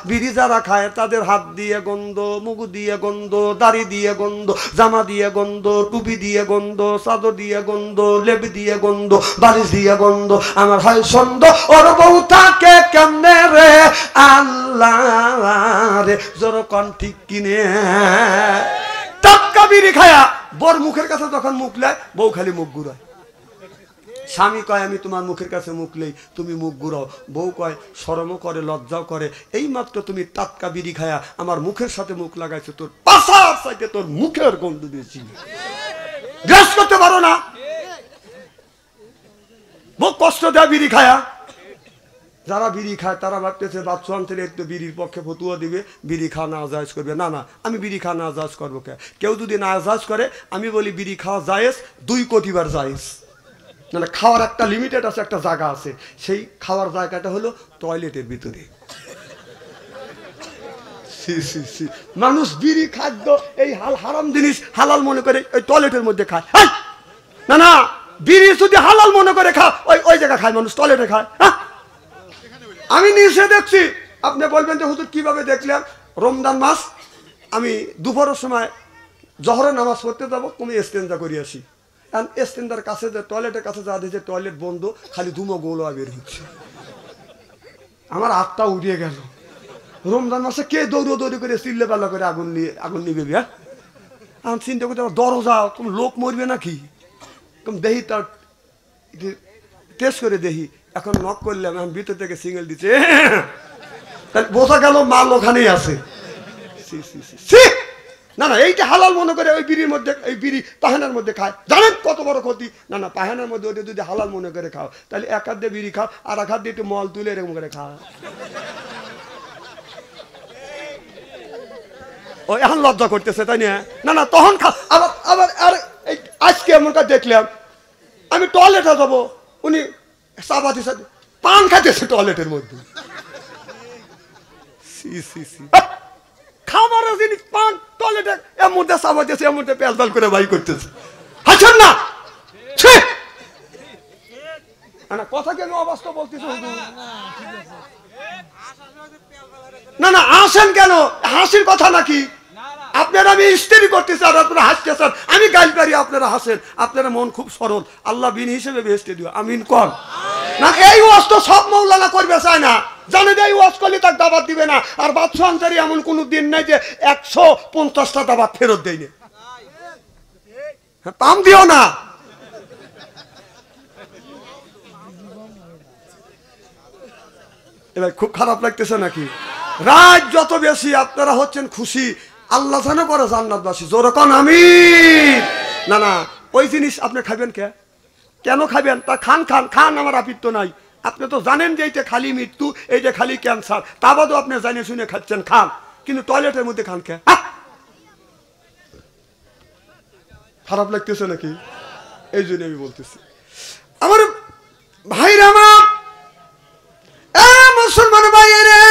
বিড়ি যারা খায় তাদের হাত দিয়ে গন্ধ, মুখ দিয়ে গন্ধ, দাড়ি দিয়ে গন্ধ, জামা দিয়ে গন্ধ, টুপি দিয়ে গন্ধ, চাদর দিয়ে গন্ধ, লেপ দিয়ে গন্ধ, বালিশ দিয়ে গন্ধ। আমার হয় সন্দেহ ওর বউ থাকে কেমনে রে আল্লাহ রে, জোরকন ঠিক কিনে। টাটকা বিড়ি খায়া বর মুখের কাছে যখন মুখ লাই, বউ খালি মুখ ঘুরায়। স্বামী কয় আমি তোমার মুখের কাছে মুখ লই, তুমি মুখ ঘুরাও। বউ কয় শরমও করে, লজ্জাও করে। এই মাত্র তুমি টাটকা বিড়ি খায়া আমার মুখের সাথে মুখ লাগাইছো, তোর পাশার সাইডে তোর মুখের গন্ধ দিয়েছি, গ্যাস করতে পারো না। বউ কষ্ট দেয় বিড়ি খায়া। যারা বিড়ি খায় তারা ভাবতেছে বাচ্চা আনতে একটু বিড়ির পক্ষে ফতুয়া দিবে, বিড়ি খাওয়া না জায়েজ করবে। না না, আমি বিড়ি খাওয়া না জায়েজ করবো কে? কেউ যদি না জায়েজ করে, আমি বলি বিড়ি খাওয়া জায়েজ 2 কোটি বার জায়েজ। না, খাওয়ার একটা লিমিটেড আছে, একটা জায়গা আছে। সেই খাওয়ার জায়গাটা হলো টয়লেটের ভিতরে। মানুষ বিড়ি খাদ্য এই হারাম জিনিস হালাল মনে করে ওই টয়লেটের মধ্যে খায়। না না, বিড়ি যদি হালাল মনে করে খা, ওই জায়গা খায় মানুষ, টয়লেটে খায়। আমি নিচে দেখছি। আপনি বলবেন যে হুজুর কিভাবে দেখলেন? রমজান মাস আমি দুপুরের সময় জহরের নামাজ পড়তে যাবো, তুমি ইস্তেঞ্জা করে আসি। ইস্তেঞ্জার কাছে যে টয়লেটের কাছে যা দিয়েছে, টয়লেট বন্ধ, খালি ধুমো গোলা বের হচ্ছে। আমার হাতটা উড়িয়ে গেল। রমজান মাসে কে দৌড়ি করে চিল্লে পাল্লা করে আগুন নিবে? আমি চিন্তা করতে দরজা, তুমি লোক মরবে নাকি? দেহি তার টেস্ট করে দেখি। এখন নক করলাম, এখন ভিতর থেকে সিঙ্গেল দিচ্ছে। তাহলে বোঝা গেল মাল ওখানেই আছে। না না, এইটা হালাল মনে করে ওই বিড়ির মধ্যে, এই বিড়ি পাহানার মধ্যে খায়। জানেন কত বড় ক্ষতি? না না, পাহানার মধ্যে ওটা যদি হালাল মনে করে খাও, তাহলে এক হাত দিয়ে বিড়ি খাও, আর এক হাত দিয়ে একটু মল তুলে এরকম করে খাও। ও এখন লজ্জা করতেছে, তাই না? না না, তখন খা। আবার আবার আর আজকে এমনটা দেখলাম, আমি টয়লেটে যাবো, উনি চাপাতি সাথে পান খাইতেছে টয়লেটের মধ্যে। খাবারের জিনিস পান টয়লেটে, এর মধ্যে চাপাতিছে, এর মধ্যে পেলপাল করে বাই করতেছে। হাসেন না, কথা কেন অবাস্তব বলতেছে? না না, আসেন কেন? হাসির কথা নাকি? আপনারা আমি স্ত্রী করতেছি আর আপনারা হাসতেছেন, আমি গাইল পারি, আপনারা হাসেন। আপনারা মন খুব সরল, আল্লাহ বিন হিসেবে বেহেশতে দিও, আমিন কর। না, এই ওয়াজ তো সব মৌলানা করবে চায় না, জানে যে এই ওয়াজ করলে তার দাবাত দিবে না। আর বাদশা আনসারী এমন কোন দিন নাই যে 150টা দাবাত ফেরত দেয়নি। পাম দিও না। এবার খুব খারাপ লাগতেছে নাকি? রাত যত বেশি আপনারা হচ্ছেন খুশি, আল্লাহ জানে করে জান্নাতবাসী, জোরে কোন আমিন। না না, ওই জিনিস আপনি খাবেন কেন খাবেন? তা খান খান খান, আমার আপিত্য নাই। আপনি তো জানেন যে এইটা খালি মৃত্যু, এইটা খালি ক্যান্সার, তা বাদও আপনি জানিয়ে শুনে খাচ্ছেন, খান। কিন্তু টয়লেটের মধ্যে খান কে? খারাপ লাগতেছে নাকি? এই জন্য আমি বলতেছি আমার ভাইরা, আমার মুসলমান ভাইয়েরা,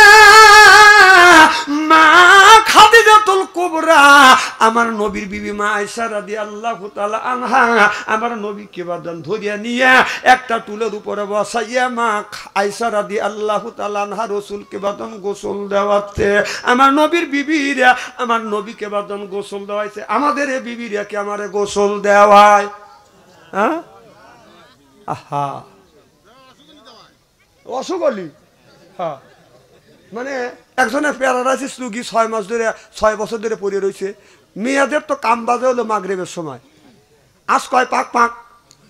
মা খাদিজাতুল কুবরা, আমার নবীর বিবি মা আয়েশা রাদিয়াল্লাহু তাআলা আনহা, আমার নবীকে বাদান ধরিয়া নিয়ে একটা টুলের উপরে বসাইয়া মা আয়েশা রাদিয়াল্লাহু তাআলা আনহা রাসূলকে বাদান গোসল দেওয়াতে, আমার নবীর বিবিরা আমার নবীকে বাদান গোসল দেওয়াইছে। আমাদের এই বিবিরা কি আমারে গোসল দেওয়ায়? হ্যাঁ, আহা, অসুগলি। হ্যাঁ, মানে একজনের প্যারালাইসিস রুগী 6 বছর ধরে পড়ে রয়েছে। মেয়েদের তো কাম বাজে হলো মাগরিবের সময়, আজ কয় পাক পাক,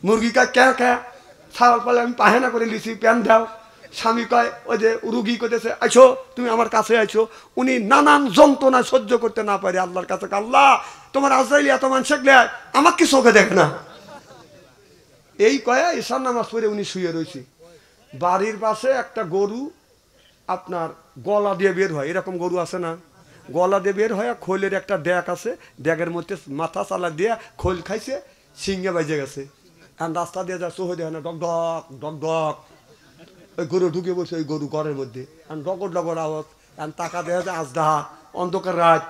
মুরগি কয় ক্যা ক্যা, ছাগল পালে আমি পাহেনা করে লিছি, প্যান দাও। স্বামী কয় ওই যে রুগী করতেছে, আইছো তুমি আমার কাছে আইছো। উনি নানান যন্ত্রণা সহ্য করতে না পারে আল্লাহর কাছে, আল্লাহ তোমার আজরাইল এত মানুষ আমাকে কি চোখে দেখে না? এই কয়া ঈশান নামাজ পড়ে উনি শুয়ে রয়েছে। বাড়ির পাশে একটা গরু আপনার গলা দিয়ে বের হয়, এরকম গরু আছে না, গলা দিয়ে বের হয়, খোলের একটা ড্যাগ আছে, ড্যাগের মধ্যে মাথা চালা দিয়ে খোল খাইছে, সিংহে বাজে গেছে। এখন রাস্তা দিয়ে যা চোখে দেখে না, ডক ডক ডক ডক, ওই গরু ঢুকে বসে ওই গরু ঘরের মধ্যে, এখন ডগর ডগর আওয়াজ, এখন টাকা দেখা যায় আজদাহা, অন্ধকার রাত।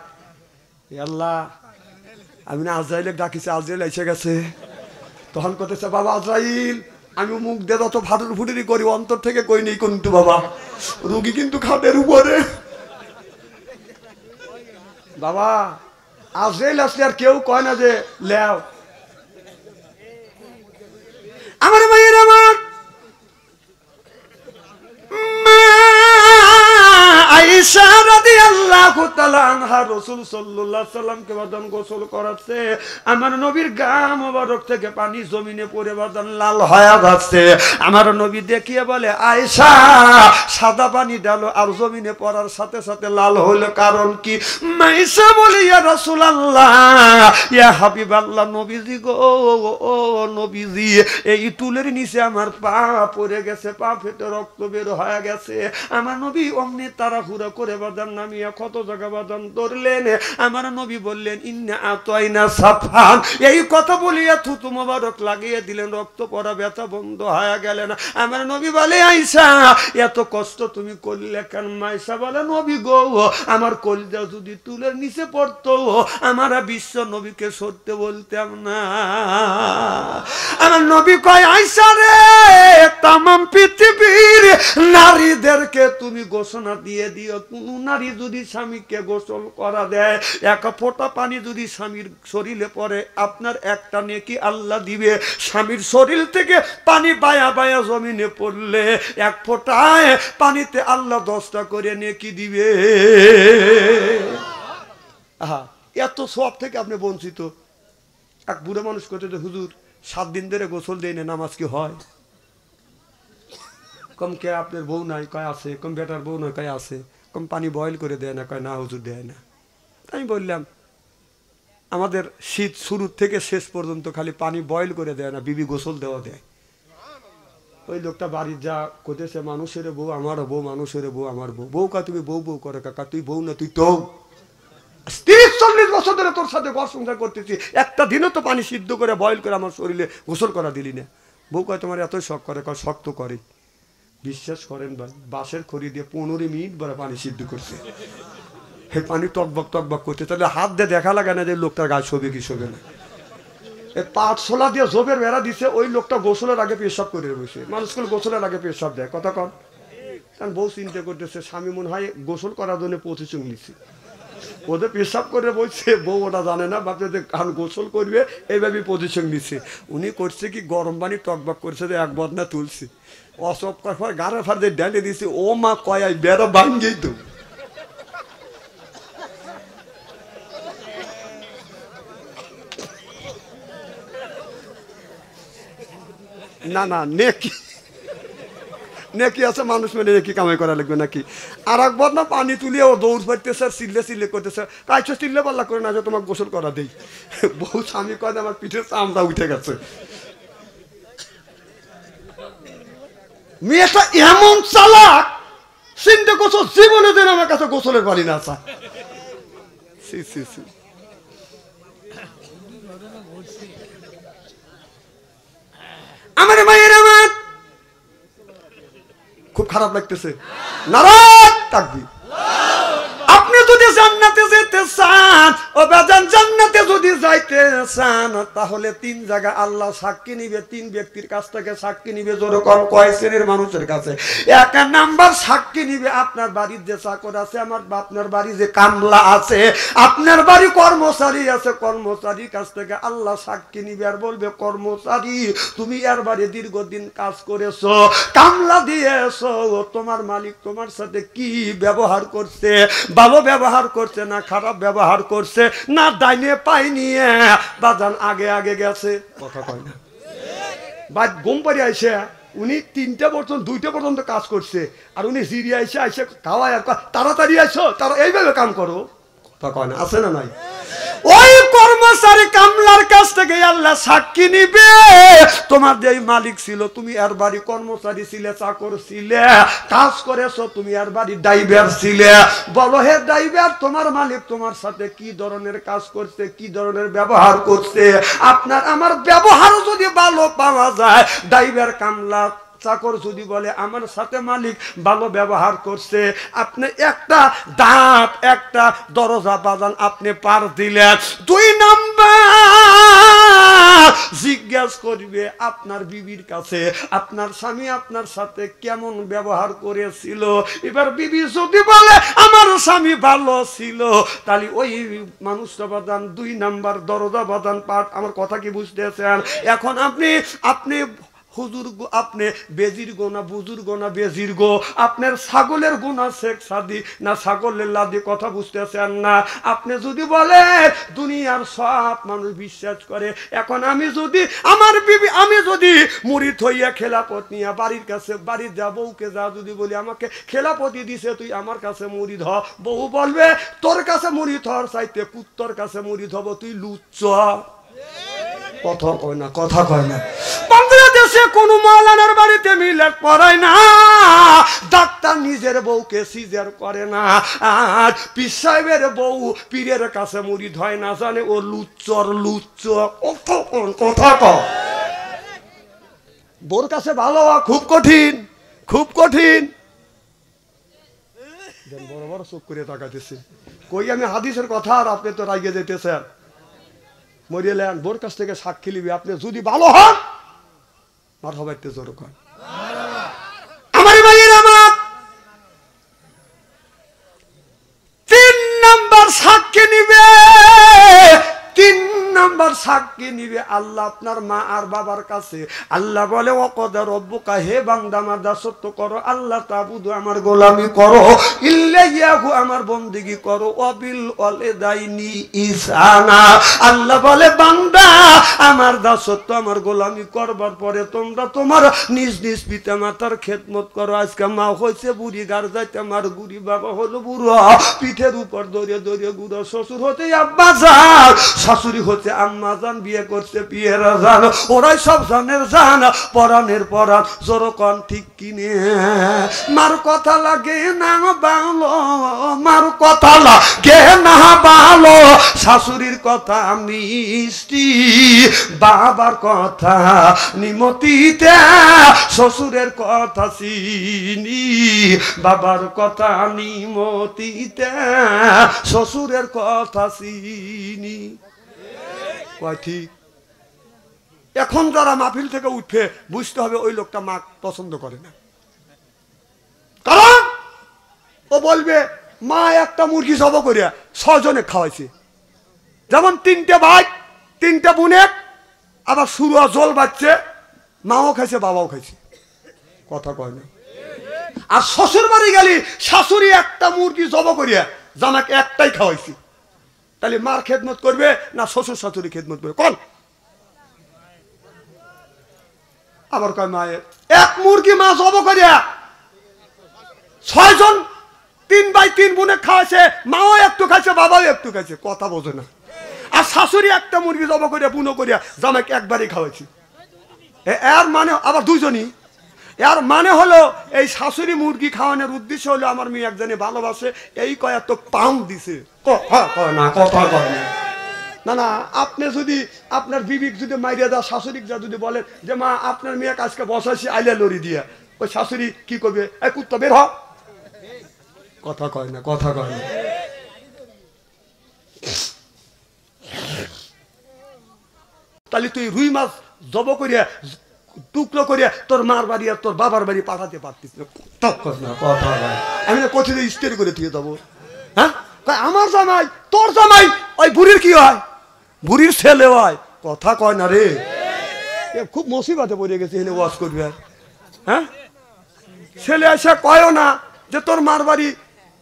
আল্লাহ, আমি না আজরাইলে ডাকিছে, আজরাইল এসে গেছে। তখন করতেছে, বাবা আজরাইল, আমি মুখ দিয়ে যত ফাটুর ফুটুরি করি অন্তর থেকে কই নেই কিন্তু বাবা, রুগী কিন্তু খাটের উপরে। বাবা আজরাইল আসলে আর কেউ কয় না যে লেও। আমার মায়ের আমার আয়েশা রাদিয়াল্লাহু তাআলা আনহা রাসূল সাল্লাল্লাহু আলাইহি সাল্লামকে বাদান গোসল করাচ্ছে। আমার নবীর গা মোবারক থেকে পানি জমিনে পড়ে বাদান লাল হয়ে যাচ্ছে। আমার নবী দেখিয়ে বলে আয়েশা সাদা পানি ডালো, আর জমিনে পড়ার সাথে সাথে লাল হলো কারণ কি? আয়েশা বলে ইয়া রাসূলুল্লাহ ইয়া হাবিবাল্লাহ, নবীজি গো ও নবীজি, এই টুলের নিচে আমার পা পড়ে গেছে, পা ফেটে রক্ত বের হয়ে গেছে। আমার নবী অমনি তাড়াহুড়া করে বাদান নামিয়া কত জায়গা বাদান ধরলেন। আমার নবী বললেন ইন্না আতাইনা সাফান, এই কথা বলিয়া থুতু মোবারক লাগিয়ে দিলেন, রক্ত পড়া ব্যথা বন্ধ হয়ে গেলেন। আমার নবী বলে আয়েশা এত কষ্ট তুমি করলে কেন? আয়েশা বলে নবী গো আমার কলিজা যদি তুলের নিচে পড়তো আমার বিশ্ব নবীকে সরতে বলতাম না। আমার নবী কয় আয়েশা রে তামাম পৃথিবীর নারীদেরকে তুমি ঘোষণা দিয়ে দিও, কোন নারী যদি স্বামীকে গোসল করা দেয়, এক ফোঁটা পানি যদি স্বামীর শরীরে পড়ে আপনার একটা নেকি আল্লাহ দিবে। স্বামীর শরীর থেকে পানি বায়া বায়া জমিনে পড়লে এক ফোঁটায় পানিতে আল্লাহ 10টা করে নেকি দিবে। আহা, এত সব থেকে আপনি বঞ্চিত। এক বুড়ো মানুষ করতে যে হুজুর 7 দিন ধরে গোসল দেয় না, নামাজ কি হয়? কম কে আপনার বউ নাই? কয় আছে। কম বেটার বউ নয়? কয় আছে। কম পানি বয়েল করে দেয় না? কয় না হুজুর দেয় না। আমি বললাম আমাদের শীত শুরুর থেকে শেষ পর্যন্ত খালি পানি বয়েল করে দেয় না, বিবি গোসল দেওয়া দেয়। ওই লোকটা বাড়ির যা কোথাছে মানুষের বউ আমারও বউ, মানুষের বউ আমার বউ। বউ কা তুমি বউ বউ করে কাকা, তুই বউ না তুই তো 30-40 বছর ধরে তোর সাথে ঘর সংসার করতেছি, একটা দিনও তো পানি সিদ্ধ করে বয়েল করে আমার শরীরে গোসল করা দিলি না। বউ কয় তোমার এতই শখ করে? কয় শক্ত করে। বিশ্বাস করেন ভাই, বাঁশের খড়ি দিয়ে 15 মিনিট বড় পানি সিদ্ধ করছে। হে পানি টকবক টকবক করছে। তাহলে হাত দিয়ে দেখা লাগে না যে লোকটার গায়ে শোবে কি শোবে না। এই পাটশোলা দিয়ে জোবের বেড়া দিছে, ওই লোকটা গোসলের আগে পেশাব করে বসে। মানুষগুলো গোসলের আগে পেশাব দেয়, কথা কন। কারণ বউ চিন্তা করতেছে স্বামী মনে হয় গোসল করার জন্য 25 নিচ্ছে, ওদের পেশাব করে বলছে। বউ ওটা জানে না, ভাবছে যে কারণ গোসল করবে এইভাবে 25 নিচ্ছে। উনি করছে কি গরম পানি টকবক করছে, যে এক বদনা তুলছে, অসব করার গাড়া ফার দিয়ে ডেলে দিছে। ও মা কয় বেড়া ভাঙ্গেই তো। না না নেকি নেকি আছে, মানুষ মানে নেকি কামাই করা লাগবে নাকি? আর একবার না পানি তুলিয়ে ও দৌড় পাইতেছে, চিল্লে চিল্লে করতেছে। কাইছো চিল্লে পাল্লা করে না যে তোমাকে গোসল করা দেই। বহু স্বামী কয় আমার পিঠের চামড়া উঠে গেছে। মেয়েটা এমন চালাক, চিন্তা করছো জীবনে দিন আমার কাছে গোসলের পানি না আসা। আমার মায়ের আমার খুব খারাপ লাগতেছে। নারাজ তাকবীর। আপনি যদি জান্নাতে যেতে চান, ও বাজান জান্নাতে যদি যাইতে চান, তাহলে 3 জায়গা আল্লাহ সাক্ষী নিবে, 3 ব্যক্তির কাছ থেকে সাক্ষী নিবে। যেরকম কয় শ্রেণীর মানুষের কাছে? 1 নাম্বার সাক্ষী নিবে আপনার বাড়ির যে চাকর আছে, আমার আপনার বাড়ি যে কামলা আছে, আপনার বাড়ি কর্মচারী আছে, কর্মচারীর কাছ থেকে আল্লাহ সাক্ষী নিবে আর বলবে কর্মচারী তুমি এর বাড়ি দীর্ঘদিন কাজ করেছো, কামলা দিয়েছো, তোমার মালিক তোমার সাথে কি ব্যবহার করছে, ভালো ব্যবহার করছে না খারাপ ব্যবহার করছে, না ডাইনে পাই নিয়ে বাজান আগে আগে গেছে, কথা কয় না। বাদ ঘুম পাড়ি আইসে উনি 3টা পর্যন্ত 2টা পর্যন্ত কাজ করছে, আর উনি জিরিয়ে আইসে আইসে খাওয়ায় আর তাড়াতাড়ি আইসো, তারা এইভাবে কাম করো, কথা কয় না। আছে না নাই? ওই কর্মচারী কামলার কাছ থেকে আল্লাহ সাক্ষী নিবে তোমার যে মালিক ছিল, তুমি এর বাড়ি কর্মচারী ছিলে, চাকর ছিলে, কাজ করেছো, তুমি এর বাড়ি ড্রাইভার ছিলে, বলো হে ড্রাইভার তোমার মালিক তোমার সাথে কি ধরনের কাজ করছে, কি ধরনের ব্যবহার করছে। আপনার আমার ব্যবহার যদি ভালো পাওয়া যায়, ড্রাইভার কামলা চাকর যদি বলে আমার সাথে মালিক ভালো ব্যবহার করছে, আপনি একটা দাঁত একটা দরজা বাজান আপনি পার দিলেন। 2 নাম্বার জিজ্ঞাসা করবে আপনার বিবির কাছে আপনার স্বামী আপনার সাথে কেমন ব্যবহার করেছিল। এবার বিবি যদি বলে আমার স্বামী ভালো ছিল, তাহলে ওই মানুষটা বাদান 2 নাম্বার দরজা বাদান পাঠ। আমার কথা কি বুঝতেছেন? এখন আপনি হুজুর গো, আপনি বেজির গো না বুজুর গো না বেজির গো, আপনার ছাগলের গুণা শেখ সাদি না ছাগলের লাদি, কথা বুঝতেছেন না? আপনি যদি বলে দুনিয়ার সব মানুষ বিশ্বাস করে, এখন আমি যদি আমার বিবি আমি যদি মুরিদ হইয়া খেলাপত নিয়ে বাড়ির কাছে বাড়ির যা বউকে যা যদি বলি আমাকে খেলাপতি দিছে তুই আমার কাছে মুরিদ হ, বউ বলবে তোর কাছে মুরিদ হওয়ার চাইতে কুত্তর কাছে মুরিদ হব, তুই লুচ্চ। কথা কয় না, কথা কয় না। বাংলাদেশে কোন মাওলানার বাড়িতে মিলাদ পড়ায় না, ডাক্তার নিজের বউকে সিজার করে না, আর পীর সাহেবের বউ পীরের কাছে মুরিদ হয় না, জানে ও লুচ্চর লুচ্চ। কথা কয় বোর কাছে ভালো হওয়া খুব কঠিন, খুব কঠিন। বড় বড় চোখ করে তাকাইতেছে, কই আমি হাদিসের কথা আর আপনি তো রাগিয়ে যেতেছেন। মরিয়ালেন বোর কাছ থেকে সাক্ষী লিবি, আপনি যদি ভালো হন মারহাবাইতে জোর কর। আমার ভাইয়ের আমার 3 নাম্বার সাক্ষী নিবে, 3 নাম্বার সাক্ষী নিবে আল্লাহ আপনার মা আর বাবার কাছে। আল্লাহ বলে ওয়াকাদা রব্বুকা, হে বান্দা আমার দাসত্ব করো, আল্লাহ তাবুদু আমার গোলামি করো, ইল্লাইয়াহু আমার বন্দেগী করো, ওয়াবিল ওয়ালিদাইনি ইহসানা। আল্লাহ বলে বান্দা আমার দাসত্ব আমার গোলামি করবার পরে তোমরা তোমার নিজ নিজ পিতা মাতার খেদমত করো। আজকে মা হয়েছে বুড়ি, গার যাইতে আমার গুড়ি, বাবা হলো বুড়ো, পিঠের উপর দৌড়ে দৌড়ে গুড়ো, শ্বশুর হতে আব্বা যান, শাশুড়ি হতে আম্মা যান, বিয়ে করতে বিয়েরা যান, ওরাই সব জানের জান, পরাণের পরাণ, জোরকন ঠিক কিনে। মার কথা লাগে না ভালো, মার কথা লাগে না ভালো, শাশুড়ির কথা মিষ্টি, বাবার কথা নিমতিতে, শ্বশুরের কথা চিনি, বাবার কথা নিমতিতে, শ্বশুরের কথা চিনি। ঠিক। এখন যারা মাহফিল থেকে উঠে বুঝতে হবে ওই লোকটা মা পছন্দ করে না, কারণ ও বলবে মা একটা মুরগি জব করিয়া 6 জনে খাওয়াইছে, যেমন 3টে ভাই 3টে বোনে, আবার সুরুয়া জল বাচ্চে, মাও খাইছে বাবাও খাইছে, কথা কয় না। আর শ্বশুর বাড়ি গেলি শাশুড়ি একটা মুরগি জব করিয়া জামাকে একটাই খাওয়াইছি, তাহলে মার খেদমত করবে না শ্বশুর শাশুড়ি খেদমত করবে কোন? আবার কয় মায়ের এক মুরগি মা জব করিয়া 6 জন 3 ভাই 3 বোনে খাওয়াছে, মাও একটু খাইছে বাবাও একটু খাইছে, কথা বোঝে না। আর শাশুড়ি একটা মুরগি জব করিয়া বুনো করিয়া জামাইকে একবারই খাওয়াইছি, এর মানে আবার 2 জনই। এর মানে হলো এই শাশুড়ি মুরগি খাওয়ানোর উদ্দেশ্য হলো আমার মেয়ে একজনে ভালোবাসে, এই কয় তো পাউন্ড দিছে, কথা কয় না, কথা কয় না। না না, আপনি যদি আপনার বিবিক যদি মাইরিয়া দা শাশুড়ি যা যদি বলেন যে মা আপনার মেয়ে আজকে বসাইছি আইলা লড়ি দিয়া, ওই শাশুড়ি কি করবে? এই কুত্তা বের হ, কথা কয় না, কথা কয় না। তাহলে তুই রুই মাছ জব করিয়া টুকরো করিয়া তোর মার বাড়ি আর তোর বাবার বাড়ি পাঠাতে পারতিস না, আমি না কোথায় স্টেরি করে দিয়ে যাবো? হ্যাঁ, আমার জামাই তোর জামাই ওই বুড়ির কি হয়? বুড়ির ছেলে হয়, কথা কয় না রে। খুব মুসিবতে পড়ে গেছে, এনে ওয়াজ করবে। হ্যাঁ, ছেলে এসে কয়ও না যে তোর মার বাড়ি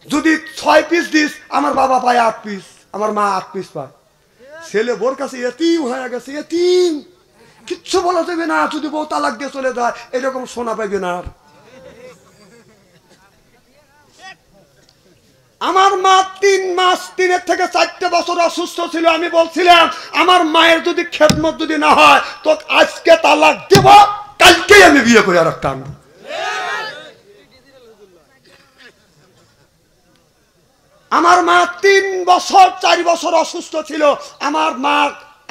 যদি 6 পিস দিস আমার বাবা পায় 8 পিস, আমার মা 8 পিস পায়। ছেলে বোর কাছে এতিম হয়ে গেছে, এতিম, কিচ্ছু বলা যাবে না, যদি বউ তালাক দিয়ে চলে যায় এরকম শোনা পাইবে না। আমার মা 3 মাস 3 থেকে 4 বছর অসুস্থ ছিল, আমি বলছিলাম আমার মায়ের যদি খেদমত যদি না হয় তো আজকে তালাক দেব, কালকেই আমি বিয়ে করে আর একটা আনবো। আমার মা 3 বছর 4 বছর অসুস্থ ছিল, আমার মা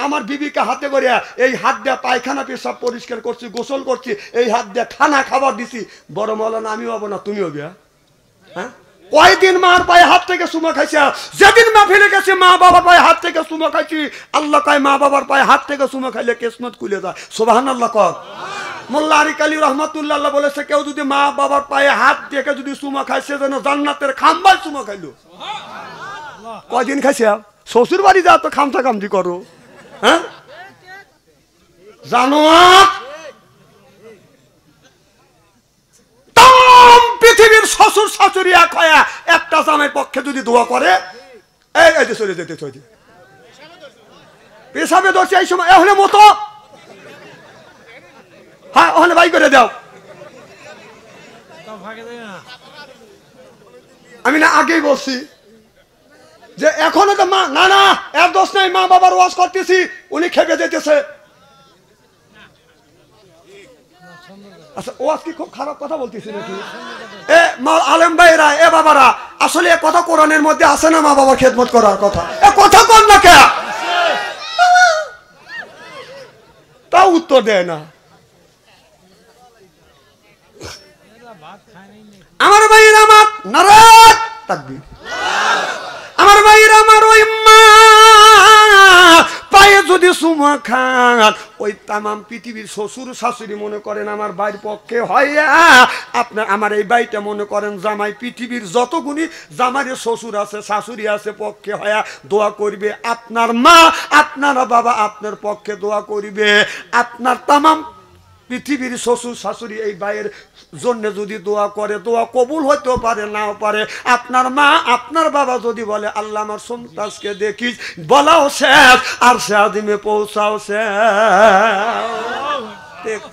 আমার বিবিকে হাতে করে এই হাত দিয়ে পায়খানা পেশাব পরিষ্কার করছি, গোসল করছি, এই হাত দিয়ে খানা খাবার দিছি। বড় মৌলানা আমি হবো না তুমি হবে? হ্যাঁ, কয়দিন মার পায়ে হাত থেকে চুমা খাইছে, যেদিন মা ফেলে গেছে মা বাবার পায়ে হাত থেকে চুমা খাইছি, আল্লাহ কয় মা বাবার পায়ে হাত থেকে চুমা খাইলে কিসমত খুলে যায়। সুবহানাল্লাহ কর। মোল্লা আরিক আলী রহমাতুল্লাহ বলেছে কেউ যদি মা বাবার পায়ে হাত দিয়ে যদি চুমা খাইছে যেন জান্নাতের খাম্বায় চুমা খাইলো। কয়দিন খাইছে? শ্বশুর বাড়ি যা তো খামচা খামচি করো, হ্যাঁ জানো পৃথিবীর শ্বশুর শাশুড়ি এক হয়, একটা জামের পক্ষে যদি দোয়া করে এই চলে যেতে পেশাবে দোষ এই সময় এহলে মতো, হ্যাঁ ওখানে বাই করে দাও। আমি না আগেই বলছি যে এখনো তো মা না না এর দোষ নাই, মা বাবার ওয়াজ করতেছি উনি খেপে যেতেছে। আচ্ছা ওয়াজ কি খুব খারাপ কথা বলতেছি নাকি? এ মা আলেম ভাইরা, এ বাবারা, আসলে এ কথা কোরআনের মধ্যে আছে না মা বাবার খেদমত করার কথা? এ কথা কর না কে? তাও উত্তর দেয় না। আমার ভাইয়ের আমার নারায়ণ তাকবীর, আমার ভাইয়ের আমার ওই মা পায়ে যদি চুমা খান ওই তামাম পৃথিবীর শ্বশুর শাশুড়ি মনে করেন আমার ভাইয়ের পক্ষে হয়, আপনার আমার এই ভাইটা মনে করেন জামাই পৃথিবীর যতগুলি জামাইয়ের শ্বশুর আছে শাশুড়ি আছে পক্ষে হয় দোয়া করবে। আপনার মা আপনার বাবা আপনার পক্ষে দোয়া করবে। আপনার তামাম পৃথিবীর শ্বশুর শাশুড়ি এই ভাইয়ের জন্য যদি দোয়া করে দোয়া কবুল হইতেও পারে নাও পারে। আপনার মা আপনার বাবা যদি বলে আল্লাহ আমার সন্তানকে দেখিস, বলাও শেষ আর সে আদিমে পৌঁছাও শেষ।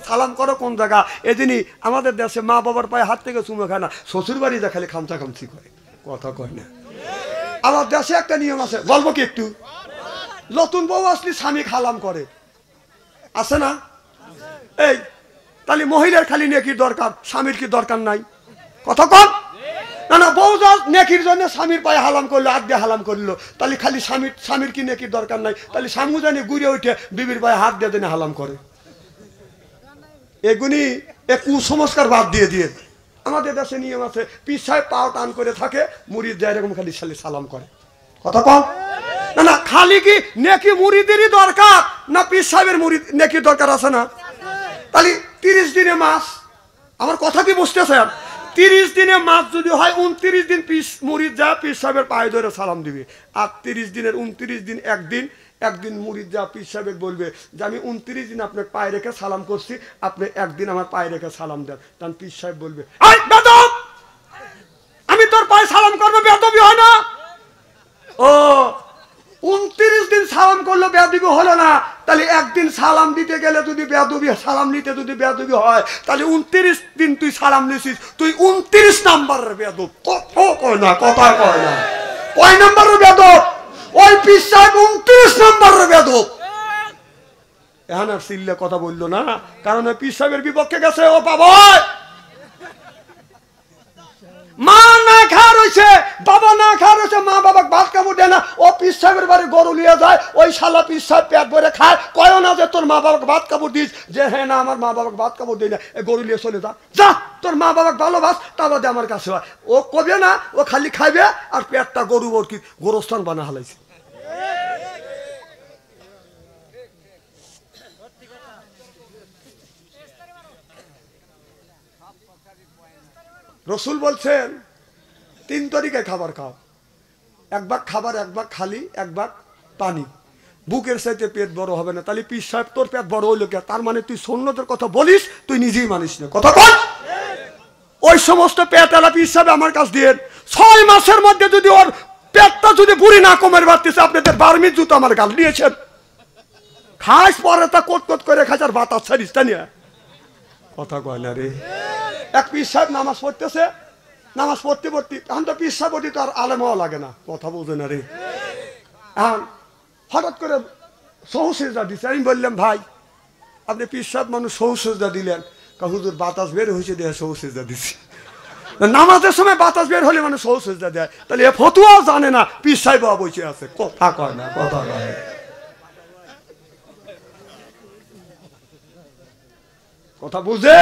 সালাম করো কোন জায়গা? এদিনই আমাদের দেশে মা বাবার পায়ে হাত থেকে চুমো খায় না, শ্বশুর বাড়ি যা খালি খামচা খামচি করে, কথা কয় না। আমার দেশে একটা নিয়ম আছে, বলবো কি একটু? নতুন বউ আসলে স্বামী খালাম করে, আছে না? এই তাহলে মহিলার খালি নেকির দরকার, স্বামীর কি দরকার নাই? কথা কম না না, বউ যা নেকির জন্য স্বামীর পায়ে হালাম করলো, হাত দিয়ে হালাম করলো, তাহলে খালি স্বামীর কি নেকির দরকার নাই? তাহলে স্বামী জানি ঘুরে উঠে বিবির পায়ে হাত দিয়ে দেনে হালাম করে। এগুনি এ কুসংস্কার বাদ দিয়ে দিয়ে আমাদের দেশে নিয়ম আছে, পীর সাহেব পাও টান করে থাকে, মুরিদ যায় এরকম খালি সালাম করে। কথা কম না না, খালি কি নেকি মুরিদেরই দরকার না পীর সাহেবের মুরিদ নেকির দরকার আছে না? তাহলে 30 দিনে মাস, আমার কথা কি বুঝতেছেন? 30 দিনে মাস যদি হয় 29 দিন মুরিদ যা পীর সাহেবের পায়ে ধরে সালাম দিবে, আর 30 দিনের 29 দিন একদিন মুরিদ যা পীর সাহেব বলবে যে আমি 29 দিন আপনার পায়ে রেখে সালাম করছি, আপনি একদিন আমার পায়ে রেখে সালাম দেন। তখন পীর সাহেব বলবে আমি তোর পায়ে সালাম করবো, বেয়াদবি হয় না? ও 29 দিন সালাম করলো বেয়াদবি হলো না, তাহলে একদিন সালাম দিতে গেলে যদি বেয়াদবি, সালাম নিতে যদি বেয়াদবি হয়, তাহলে 29 দিন তুই সালাম নিছিস, তুই 29 নাম্বারের বেয়াদব। কথা কয় না, কথা কয় না, কয় নাম্বারের বেয়াদব? ওই পীর সাহেব 29 নাম্বারের বেয়াদব। এখন আর সিল্লে কথা বললো না, কারণ ওই পীর সাহেবের বিপক্ষে গেছে। ও বাবা, মা না খাওয়া রয়েছে, বাবা না খাওয়া রয়েছে, মা বাবা ভাত কাপড় দেয় না, ও পীর সাহেবের বাড়ি গরু লিয়ে যায়, ওই শালা পীর সাহেব পেট ভরে খায়, কয় না যে তোর মা বাবাকে ভাত কাপড় দিস, যে হ্যাঁ না আমার মা বাবাকে ভাত কাপড় দিই না, গরু লিয়ে চলে যা তোর মা বাবাকে ভালোবাস, তা বাদে আমার কাছে হয়। ও কবে না, ও খালি খাইবে আর পেটটা গরু ওর কি গোরস্থান বানা হালাইছে। রসুল বলছেন 3 তরিকায় খাবার খাও, এক ভাগ খাবার, এক ভাগ খালি, এক ভাগ পানি। বুকের সাথে পেট বড় হবে না। তাহলে পীর সাহেব তোর পেট বড় হইলো কে? তার মানে তুই সুন্নতের কথা বলিস, তুই নিজেই মানিস না। কথা বল। ওই সমস্ত পেটওয়ালা পীর সাহেব আমার কাছ দিয়ে 6 মাসের মধ্যে যদি ওর পেটটা যদি বুড়ি না কমের বাড়তেছে, আপনাদের বার্মির জুতো আমার গাল নিয়েছেন, খাস পরে তা কোট করে খাস আর বাতাস ছাড়িস তা নিয়ে। কথা কয় না রে। এক পীর সাহেব নামাজ পড়তেছে, নামাজ পড়তে এখন তো পীর সাহেব তো আর আলেমও লাগে না, কথা বোঝে না রে। এখন হঠাৎ করে সহসেজা দিচ্ছে। আমি বললাম ভাই আপনি পীর সাহেব মানুষ সহসেজা দিলেন, হুজুর বাতাস বের হয়েছে দেয় সহসেজা দিচ্ছি। নামাজের সময় বাতাস বের হলে মানুষ সহসেজা দেয়, তাহলে এ ফতুয়াও জানে না, পীর সাহেব বসে আছে। কথা কয় না, কথা কয়। কথা বুঝে